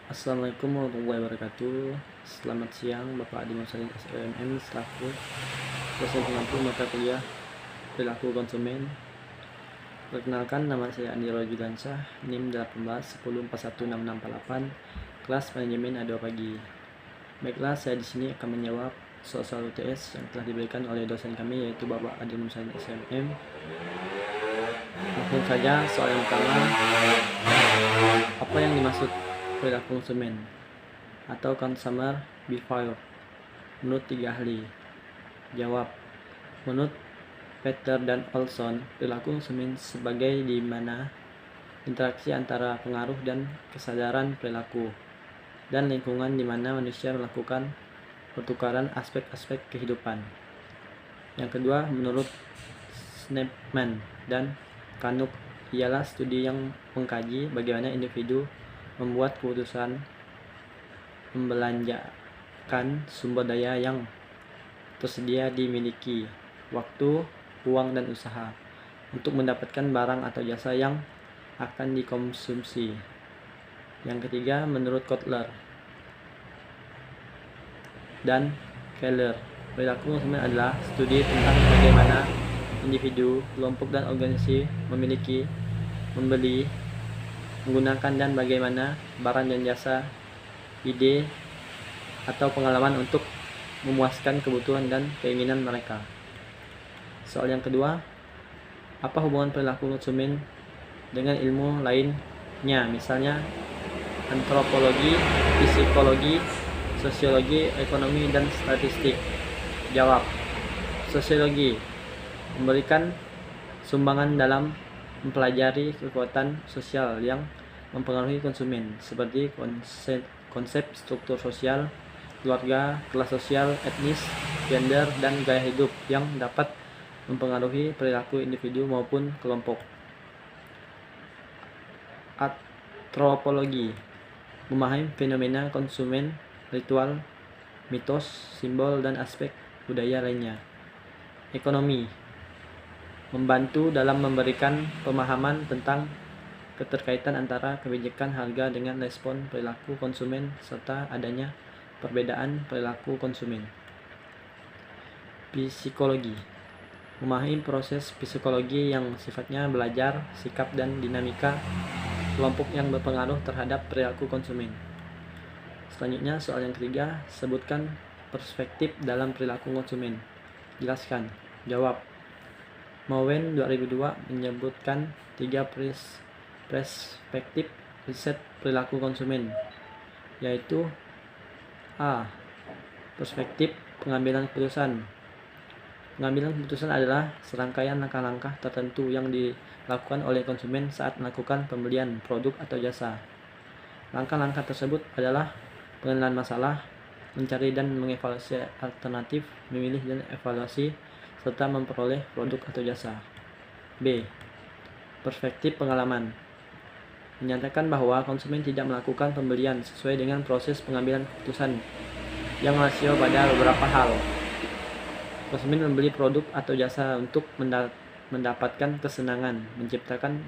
Assalamualaikum warahmatullahi wabarakatuh. Selamat siang Bapak Adi Musalin SLMM selaku dosen pengampu mata kuliah perilaku konsumen. Perkenalkan, nama saya Andi Rojulansyah, NIM 1810416648, kelas manajemen A2 pagi. Baiklah, saya di sini akan menjawab soal-soal UTS yang telah diberikan oleh dosen kami, yaitu Bapak Adi Musalin SLMM. Langsung saja soal yang pertama, apa yang dimaksud perilaku konsumen atau consumer behavior menurut 3 ahli? Jawab: menurut Peter dan Olson, perilaku konsumen sebagai di mana interaksi antara pengaruh dan kesadaran perilaku dan lingkungan di mana manusia melakukan pertukaran aspek-aspek kehidupan. Yang kedua, menurut Snepman dan Kanuk, ialah studi yang mengkaji bagaimana individu membuat keputusan membelanjakan sumber daya yang tersedia dimiliki, waktu, uang, dan usaha, untuk mendapatkan barang atau jasa yang akan dikonsumsi. Yang ketiga, menurut Kotler dan Keller, perilaku konsumen adalah studi tentang bagaimana individu, kelompok, dan organisasi memiliki, membeli, menggunakan, dan bagaimana barang dan jasa, ide, atau pengalaman untuk memuaskan kebutuhan dan keinginan mereka. Soal yang kedua, apa hubungan perilaku konsumen dengan ilmu lainnya, misalnya antropologi, psikologi, sosiologi, ekonomi, dan statistik? Jawab: sosiologi memberikan sumbangan dalam mempelajari kekuatan sosial yang mempengaruhi konsumen, seperti konsep struktur sosial, keluarga, kelas sosial, etnis, gender, dan gaya hidup yang dapat mempengaruhi perilaku individu maupun kelompok. Antropologi memahami fenomena konsumen, ritual, mitos, simbol, dan aspek budaya lainnya. Ekonomi membantu dalam memberikan pemahaman tentang keterkaitan antara kebijakan harga dengan respon perilaku konsumen serta adanya perbedaan perilaku konsumen. Psikologi memahami proses psikologi yang sifatnya belajar, sikap, dan dinamika kelompok yang berpengaruh terhadap perilaku konsumen. Selanjutnya, soal yang ketiga, sebutkan perspektif dalam perilaku konsumen. Jelaskan. Jawab: Mowen 2002 menyebutkan 3 perspektif riset perilaku konsumen, yaitu A. Perspektif pengambilan keputusan. Pengambilan keputusan adalah serangkaian langkah-langkah tertentu yang dilakukan oleh konsumen saat melakukan pembelian produk atau jasa. Langkah-langkah tersebut adalah pengenalan masalah, mencari dan mengevaluasi alternatif, memilih dan evaluasi, serta memperoleh produk atau jasa. B. Perspektif pengalaman menyatakan bahwa konsumen tidak melakukan pembelian sesuai dengan proses pengambilan keputusan yang rasio pada beberapa hal. Konsumen membeli produk atau jasa untuk mendapatkan kesenangan, menciptakan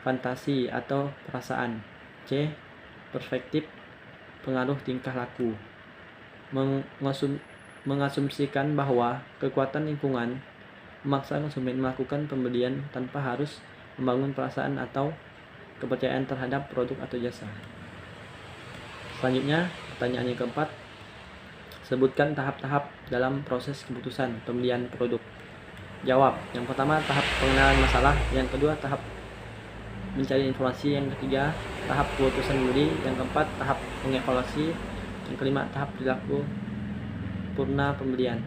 fantasi atau perasaan. C. Perspektif pengaruh tingkah laku mengasumsikan bahwa kekuatan lingkungan memaksa konsumen melakukan pembelian tanpa harus membangun perasaan atau kepercayaan terhadap produk atau jasa. Selanjutnya, pertanyaan yang keempat, sebutkan tahap-tahap dalam proses keputusan pembelian produk. Jawab: yang pertama, tahap pengenalan masalah; yang kedua, tahap mencari informasi; yang ketiga, tahap keputusan membeli; yang keempat, tahap mengevaluasi; yang kelima, tahap perilaku purna pembelian.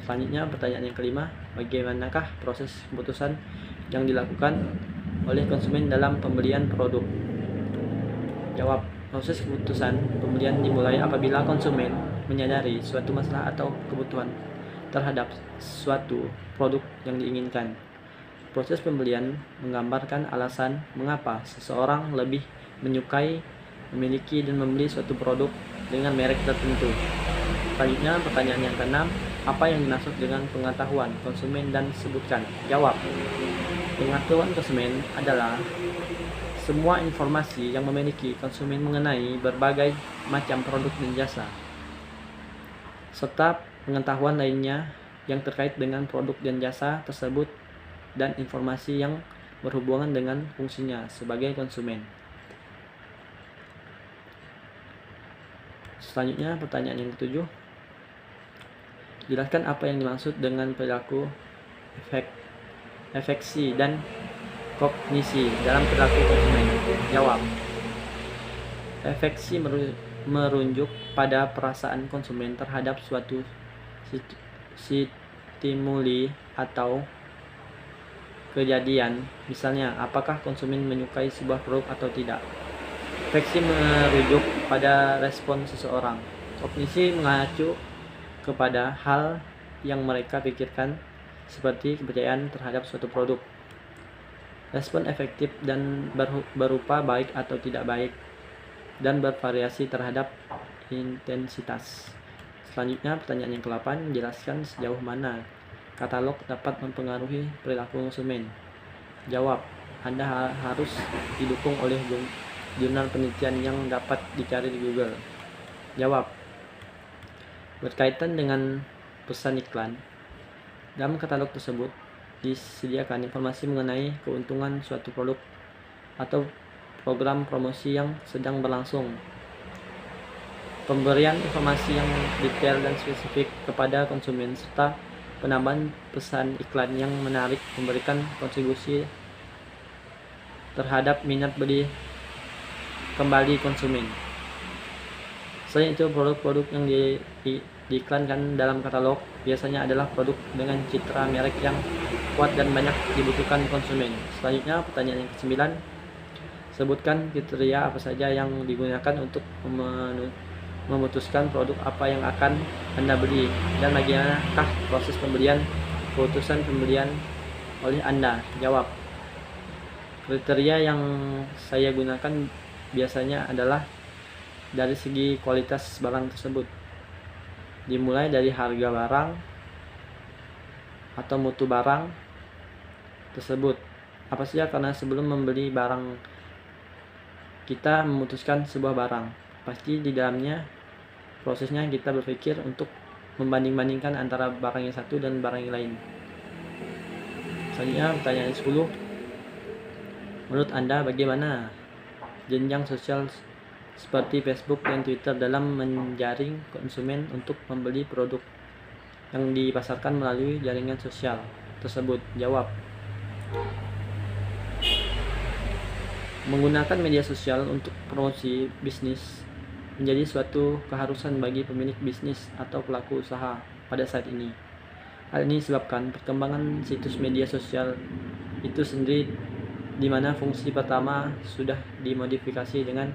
Selanjutnya, pertanyaan yang kelima, bagaimanakah proses keputusan yang dilakukan oleh konsumen dalam pembelian produk? Jawab: proses keputusan pembelian dimulai apabila konsumen menyadari suatu masalah atau kebutuhan terhadap suatu produk yang diinginkan. Proses pembelian menggambarkan alasan mengapa seseorang lebih menyukai, memiliki, dan membeli suatu produk dengan merek tertentu. Selanjutnya, pertanyaan yang keenam, apa yang dimaksud dengan pengetahuan konsumen dan sebutkan? Jawab: pengetahuan konsumen adalah semua informasi yang memiliki konsumen mengenai berbagai macam produk dan jasa, serta pengetahuan lainnya yang terkait dengan produk dan jasa tersebut dan informasi yang berhubungan dengan fungsinya sebagai konsumen. Selanjutnya, pertanyaan yang ketujuh. Jelaskan apa yang dimaksud dengan perilaku afeksi dan kognisi dalam perilaku konsumen. Jawab. Afeksi merujuk pada perasaan konsumen terhadap suatu stimuli atau kejadian. Misalnya, apakah konsumen menyukai sebuah produk atau tidak. Afeksi merujuk pada respon seseorang. Kognisi mengacu kepada hal yang mereka pikirkan, seperti kepercayaan terhadap suatu produk. Respon efektif dan berupa baik atau tidak baik, dan bervariasi terhadap intensitas. Selanjutnya, pertanyaan yang ke-8, jelaskan sejauh mana katalog dapat mempengaruhi perilaku konsumen. Jawab, Anda harus didukung oleh jurnal penelitian yang dapat dicari di Google. Jawab, berkaitan dengan pesan iklan. Dalam katalog tersebut disediakan informasi mengenai keuntungan suatu produk atau program promosi yang sedang berlangsung. Pemberian informasi yang detail dan spesifik kepada konsumen serta penambahan pesan iklan yang menarik memberikan kontribusi terhadap minat beli kembali konsumen. Selain itu, produk-produk yang diiklankan dalam katalog biasanya adalah produk dengan citra merek yang kuat dan banyak dibutuhkan konsumen. Selanjutnya, pertanyaan yang ke-9. Sebutkan kriteria apa saja yang digunakan untuk memutuskan produk apa yang akan Anda beli dan bagaimanakah proses pembelian, keputusan pembelian oleh Anda. Jawab, kriteria yang saya gunakan biasanya adalah dari segi kualitas barang tersebut, dimulai dari harga barang atau mutu barang tersebut apa saja, karena sebelum membeli barang kita memutuskan sebuah barang, pasti di dalamnya prosesnya kita berpikir untuk membanding-bandingkan antara barang yang satu dan barang yang lain. Selanjutnya, pertanyaan 10. Menurut Anda bagaimana jenjang sosial seperti Facebook dan Twitter dalam menjaring konsumen untuk membeli produk yang dipasarkan melalui jaringan sosial tersebut? Jawab, menggunakan media sosial untuk promosi bisnis menjadi suatu keharusan bagi pemilik bisnis atau pelaku usaha pada saat ini. Hal ini disebabkan perkembangan situs media sosial itu sendiri, di mana fungsi pertama sudah dimodifikasi dengan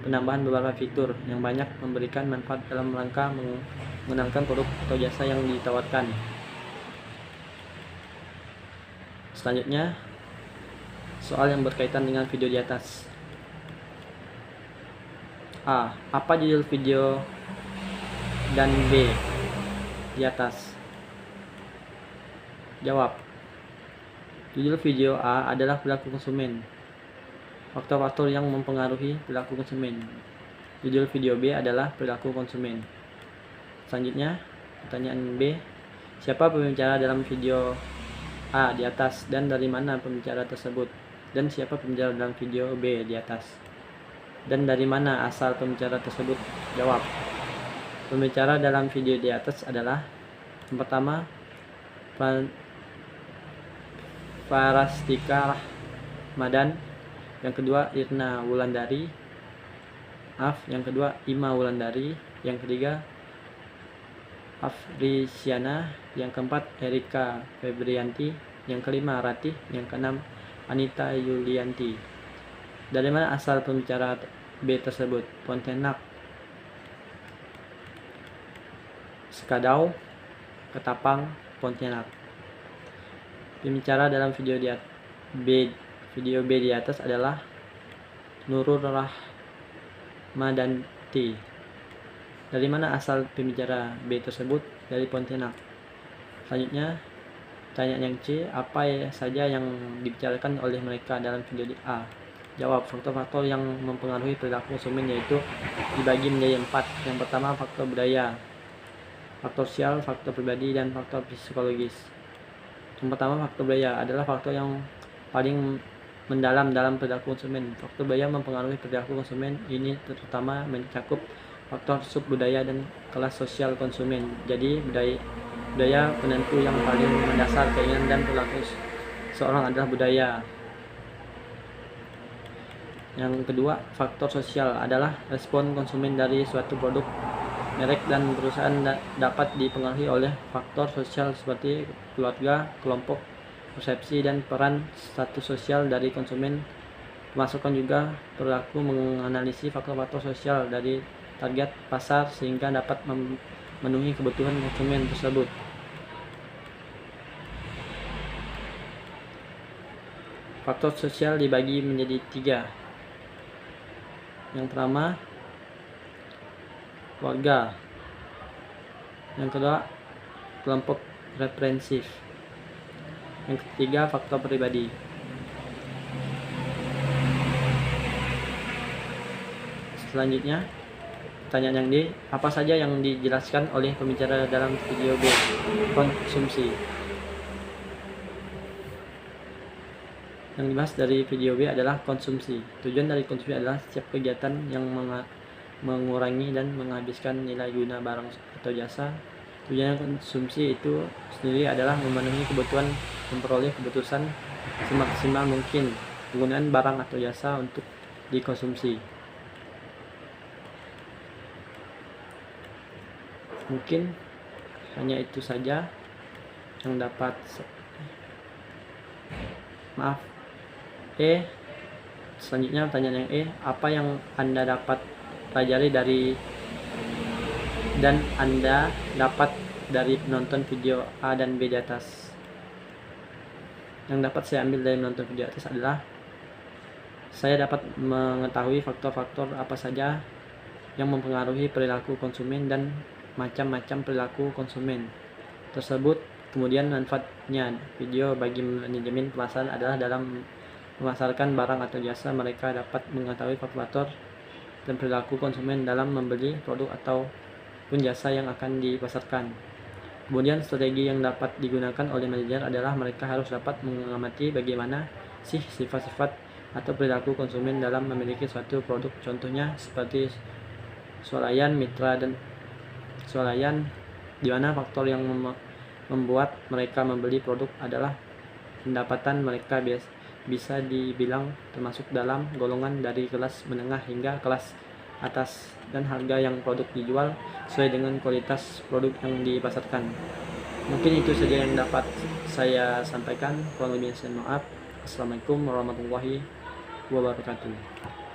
penambahan beberapa fitur yang banyak memberikan manfaat dalam rangka mengenalkan produk atau jasa yang ditawarkan. Selanjutnya, soal yang berkaitan dengan video di atas. A. Apa judul video? Dan B. Di atas. Jawab, judul video A adalah perilaku konsumen. Faktor-faktor yang mempengaruhi perilaku konsumen. Judul video B adalah perilaku konsumen. Selanjutnya, pertanyaan B. Siapa pembicara dalam video A di atas dan dari mana pembicara tersebut? Dan siapa pembicara dalam video B di atas? Dan dari mana asal pembicara tersebut? Jawab, pembicara dalam video di atas adalah yang pertama Farastika Rahmadan, yang kedua Irna Wulandari, yang kedua Ima Wulandari, yang ketiga Afrisiana, yang keempat Erika Febrianti, yang kelima Ratih, yang keenam Anita Yulianti. Dari mana asal pembicara B tersebut? Pontianak, Sekadau, Ketapang, Pontianak. Pembicara dalam video B di atas adalah Nurul Rahmadanti. Dari mana asal pembicara B tersebut? Dari Pontianak. Selanjutnya, pertanyaan yang C. Apa saja yang dibicarakan oleh mereka dalam video di A? Jawab. Faktor-faktor yang mempengaruhi perilaku konsumen yaitu dibagi menjadi 4. Yang pertama faktor budaya, faktor sosial, faktor pribadi, dan faktor psikologis. Yang pertama faktor budaya adalah faktor yang paling mendalam dalam perilaku konsumen. Faktor budaya mempengaruhi perilaku konsumen. Ini terutama mencakup faktor sub budaya dan kelas sosial konsumen. Jadi budaya penentu yang paling mendasar keinginan dan perilaku seorang adalah budaya. Yang kedua, faktor sosial adalah respon konsumen dari suatu produk, merek, dan perusahaan dapat dipengaruhi oleh faktor sosial seperti keluarga, kelompok, persepsi, dan peran status sosial dari konsumen. Pemasukan juga perilaku menganalisis faktor-faktor sosial dari target pasar sehingga dapat memenuhi kebutuhan konsumen tersebut. Faktor sosial dibagi menjadi 3. Yang pertama keluarga, yang kedua kelompok referensif, yang ketiga faktor pribadi. Selanjutnya pertanyaan yang D, apa saja yang dijelaskan oleh pembicara dalam video B? Konsumsi. Yang dibahas dari video B adalah konsumsi. Tujuan dari konsumsi adalah setiap kegiatan yang mengurangi dan menghabiskan nilai guna barang atau jasa. Tujuan konsumsi itu sendiri adalah memenuhi kebutuhan, memperoleh keputusan semaksimal mungkin penggunaan barang atau jasa untuk dikonsumsi. Mungkin hanya itu saja yang dapat selanjutnya pertanyaan yang apa yang Anda dapat pelajari dan Anda dapat dari menonton video A dan B di atas? Yang dapat saya ambil dari menonton video atas adalah saya dapat mengetahui faktor-faktor apa saja yang mempengaruhi perilaku konsumen dan macam-macam perilaku konsumen tersebut. Kemudian manfaatnya video bagi manajemen pemasaran adalah dalam memasarkan barang atau jasa, mereka dapat mengetahui faktor dan perilaku konsumen dalam membeli produk ataupun jasa yang akan dipasarkan. Kemudian strategi yang dapat digunakan oleh manajer adalah mereka harus dapat mengamati bagaimana sih sifat-sifat atau perilaku konsumen dalam memiliki suatu produk. Contohnya seperti swalayan, mitra, dan swalayan, di mana faktor yang membuat mereka membeli produk adalah pendapatan mereka bisa dibilang termasuk dalam golongan dari kelas menengah hingga kelas atas, dan harga yang produk dijual sesuai dengan kualitas produk yang dipasarkan. Mungkin itu saja yang dapat saya sampaikan. Kurang lebihnya saya maaf. Assalamualaikum warahmatullahi wabarakatuh.